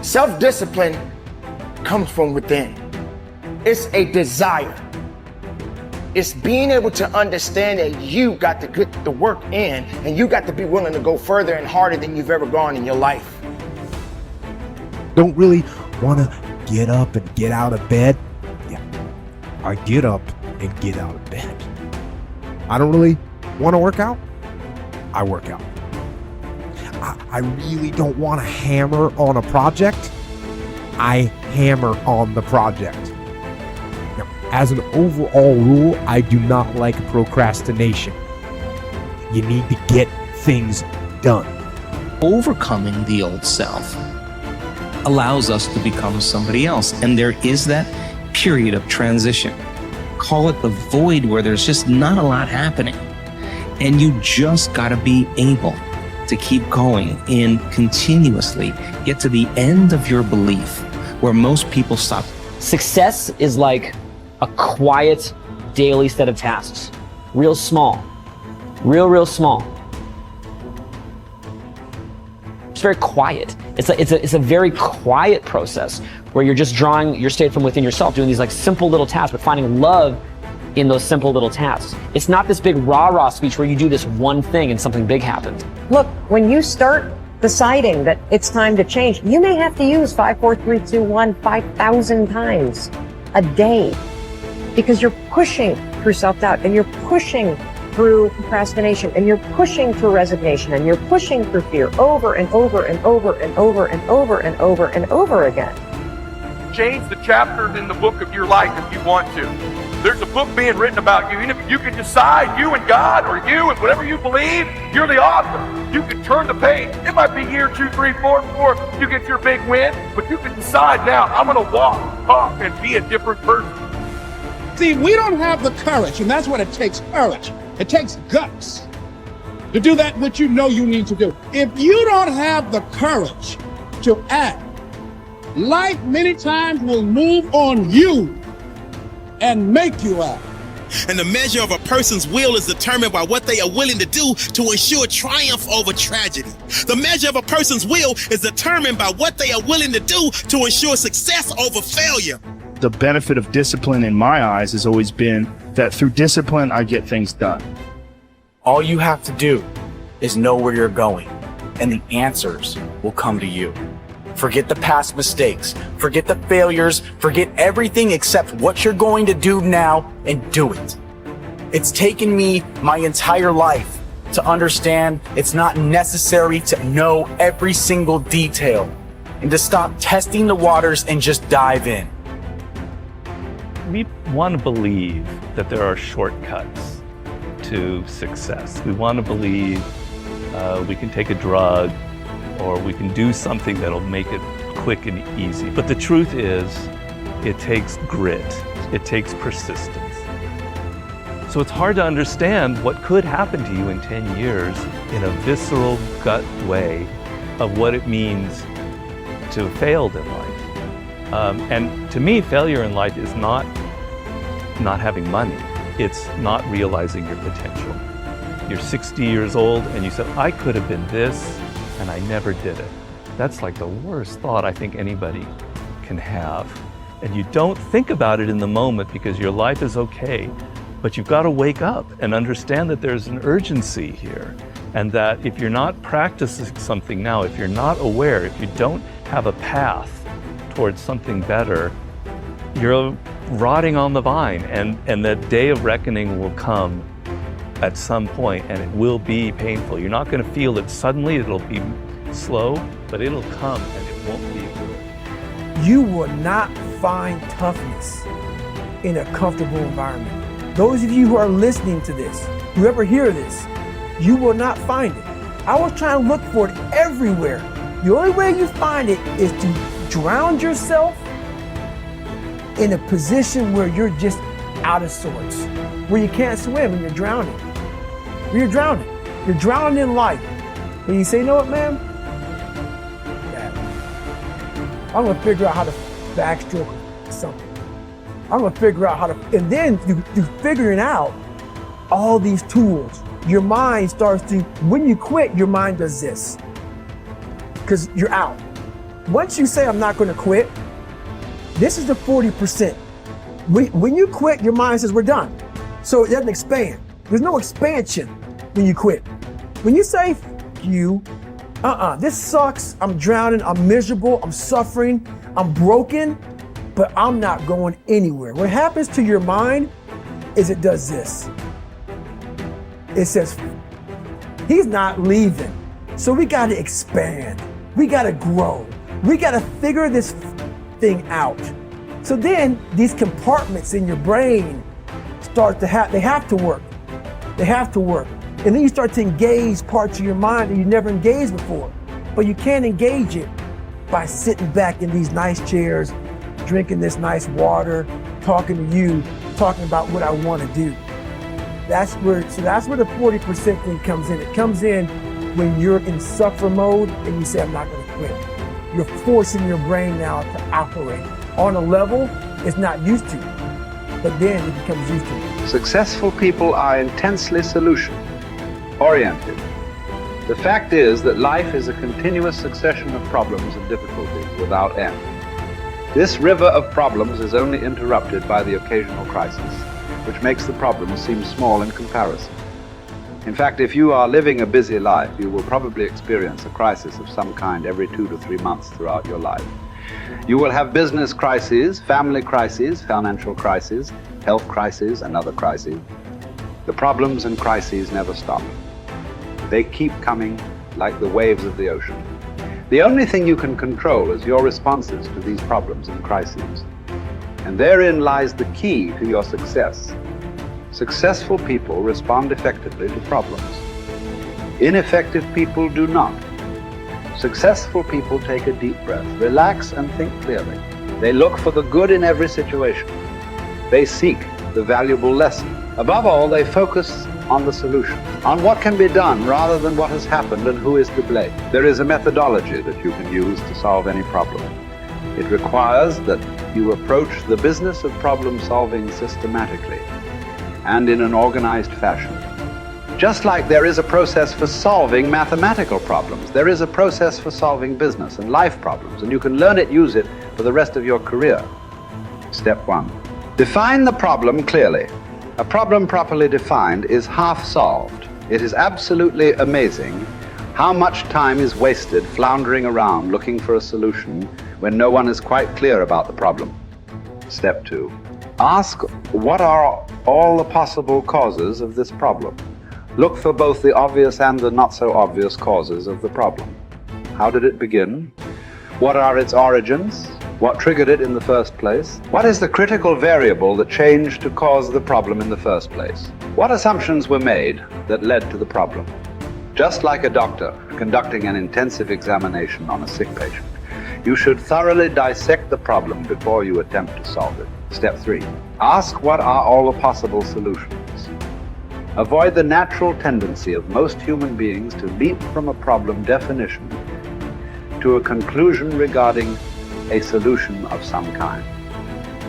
Self-discipline comes from within. It's a desire. It's being able to understand that you got to get the work in and you got to be willing to go further and harder than you've ever gone in your life. Don't really want to get up and get out of bed. Yeah, I get up and get out of bed. I don't really want to work out. I work out. I really don't want to hammer on a project. I hammer on the project. Now, as an overall rule, I do not like procrastination. You need to get things done. Overcoming the old self allows us to become somebody else. And there is that period of transition. Call it the void where there's just not a lot happening. And you just got to be able to keep going and continuously get to the end of your belief where most people stop. Success is like a quiet daily set of tasks. Real small. Real small. It's very quiet. It's a very quiet process where you're just drawing your state from within yourself, doing these like simple little tasks, but finding love in those simple little tasks. It's not this big rah-rah speech where you do this one thing and something big happens. Look, when you start deciding that it's time to change, you may have to use 5, 4, 3, 2, 1, 5,000 times a day because you're pushing through self-doubt and you're pushing through procrastination and you're pushing through resignation and you're pushing through fear over and over and over and over and over and over and over again. Change the chapters in the book of your life if you want to. There's a book being written about you. And if you can decide, you and God, or you and whatever you believe, you're the author. You can turn the page. It might be year 2, 3, 4 before you get your big win, but you can decide now, I'm going to walk, talk, and be a different person. See, we don't have the courage, and that's what it takes, courage. It takes guts to do that which you know you need to do. If you don't have the courage to act, life many times will move on you and make you act. And the measure of a person's will is determined by what they are willing to do to ensure triumph over tragedy. The measure of a person's will is determined by what they are willing to do to ensure success over failure. The benefit of discipline in my eyes has always been that through discipline, I get things done. All you have to do is know where you're going, and the answers will come to you. Forget the past mistakes, forget the failures, forget everything except what you're going to do now and do it. It's taken me my entire life to understand it's not necessary to know every single detail and to stop testing the waters and just dive in. We want to believe that there are shortcuts to success. We want to believe we can take a drug or we can do something that'll make it quick and easy. But the truth is, it takes grit. It takes persistence. So it's hard to understand what could happen to you in 10 years in a visceral gut way of what it means to have failed in life. And to me, failure in life is not having money. It's not realizing your potential. You're 60 years old and you said, I could have been this, and I never did it. That's like the worst thought I think anybody can have. And you don't think about it in the moment because your life is okay, but you've got to wake up and understand that there's an urgency here. And that if you're not practicing something now, if you're not aware, if you don't have a path towards something better, you're rotting on the vine, and the day of reckoning will come at some point, and it will be painful. You're not going to feel it suddenly, it'll be slow, but it'll come and it won't be good. You will not find toughness in a comfortable environment. Those of you who are listening to this, whoever hear this, you will not find it. I was trying to look for it everywhere. The only way you find it is to drown yourself in a position where you're just out of sorts, where you can't swim and you're drowning. Where you're drowning. You're drowning in life. And you say, you know what, man? I'm gonna figure out how to backstroke something. I'm gonna figure out how to, and then you figuring out all these tools. Your mind starts to, when you quit, your mind does this. Because you're out. once you say, I'm not going to quit, this is the 40%. When you quit, your mind says, we're done. So it doesn't expand. There's no expansion when you quit. When you say, you, this sucks, I'm drowning, I'm miserable, I'm suffering, I'm broken, but I'm not going anywhere. What happens to your mind is it does this. It says, he's not leaving. So we got to expand. We got to grow. We got to figure this thing out. So then these compartments in your brain start to they have to work. They have to work. And then you start to engage parts of your mind that you never engaged before. But you can't engage it by sitting back in these nice chairs, drinking this nice water, talking to you, talking about what I want to do. That's where the 40% thing comes in. It comes in when you're in suffer mode and you say, I'm not going to quit. You're forcing your brain now to operate on a level it's not used to, but then it becomes used to. Successful people are intensely solution-oriented. The fact is that life is a continuous succession of problems and difficulties without end. This river of problems is only interrupted by the occasional crisis, which makes the problem seem small in comparison. In fact, if you are living a busy life, you will probably experience a crisis of some kind every 2 to 3 months throughout your life. You will have business crises, family crises, financial crises, health crises, and other crises. The problems and crises never stop. They keep coming like the waves of the ocean. The only thing you can control is your responses to these problems and crises. And therein lies the key to your success. Successful people respond effectively to problems. Ineffective people do not. Successful people take a deep breath, relax and think clearly. They look for the good in every situation. They seek the valuable lesson. Above all, they focus on the solution, on what can be done rather than what has happened and who is to blame. There is a methodology that you can use to solve any problem. It requires that you approach the business of problem solving systematically and in an organized fashion. Just like there is a process for solving mathematical problems, there is a process for solving business and life problems, and you can learn it, use it for the rest of your career. Step 1. Define the problem clearly. A problem properly defined is half solved. It is absolutely amazing how much time is wasted floundering around looking for a solution when no one is quite clear about the problem. Step 2. Ask, what are all the possible causes of this problem? Look for both the obvious and the not so obvious causes of the problem. How did it begin? What are its origins? What triggered it in the first place? What is the critical variable that changed to cause the problem in the first place? What assumptions were made that led to the problem? Just like a doctor conducting an intensive examination on a sick patient, you should thoroughly dissect the problem before you attempt to solve it. Step 3. Ask, what are all the possible solutions? Avoid the natural tendency of most human beings to leap from a problem definition to a conclusion regarding a solution of some kind.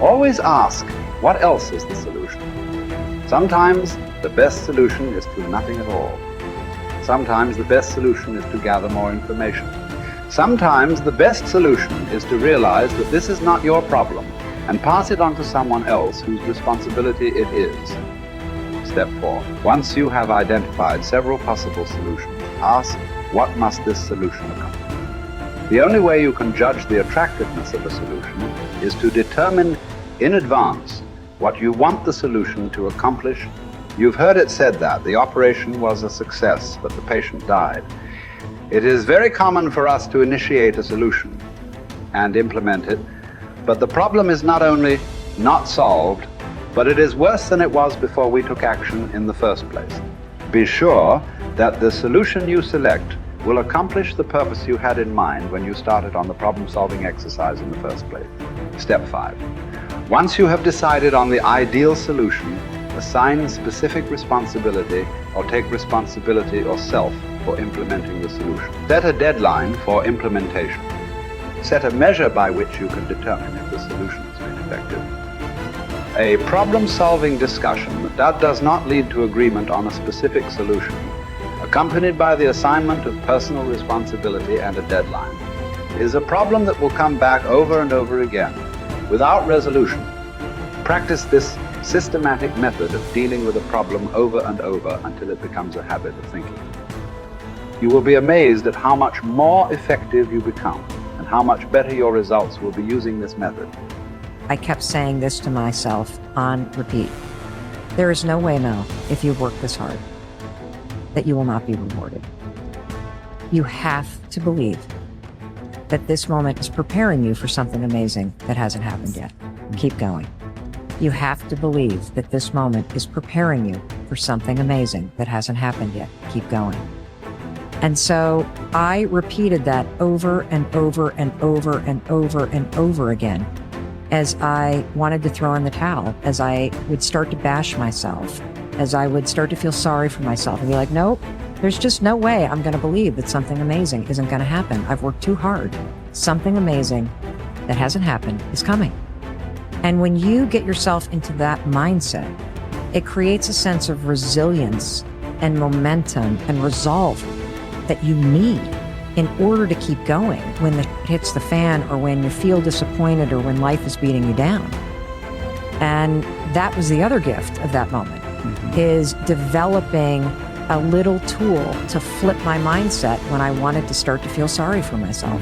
Always ask, what else is the solution? Sometimes the best solution is to nothing at all. Sometimes the best solution is to gather more information. Sometimes the best solution is to realize that this is not your problem and pass it on to someone else whose responsibility it is. Step 4. Once you have identified several possible solutions, ask, what must this solution accomplish? The only way you can judge the attractiveness of a solution is to determine in advance what you want the solution to accomplish. You've heard it said that the operation was a success, but the patient died. It is very common for us to initiate a solution and implement it, but the problem is not only not solved, but it is worse than it was before we took action in the first place. Be sure that the solution you select will accomplish the purpose you had in mind when you started on the problem-solving exercise in the first place. Step 5. Once you have decided on the ideal solution, assign specific responsibility or take responsibility yourself for implementing the solution. Set a deadline for implementation. Set a measure by which you can determine if the solution has been effective. A problem-solving discussion that does not lead to agreement on a specific solution, accompanied by the assignment of personal responsibility and a deadline, is a problem that will come back over and over again without resolution. Practice this systematic method of dealing with a problem over and over until it becomes a habit of thinking. You will be amazed at how much more effective you become and how much better your results will be using this method. I kept saying this to myself on repeat. There is no way, Mel, if you work this hard, that you will not be rewarded. You have to believe that this moment is preparing you for something amazing that hasn't happened yet. Keep going. You have to believe that this moment is preparing you for something amazing that hasn't happened yet. Keep going. And so I repeated that over and over and over and over and over again as I wanted to throw in the towel, as I would start to bash myself, as I would start to feel sorry for myself and be like, nope, there's just no way I'm going to believe that something amazing isn't going to happen. I've worked too hard. Something amazing that hasn't happened is coming. And when you get yourself into that mindset, it creates a sense of resilience and momentum and resolve that you need in order to keep going when the shit hits the fan or when you feel disappointed or when life is beating you down. And that was the other gift of that moment, is developing a little tool to flip my mindset when I wanted to start to feel sorry for myself.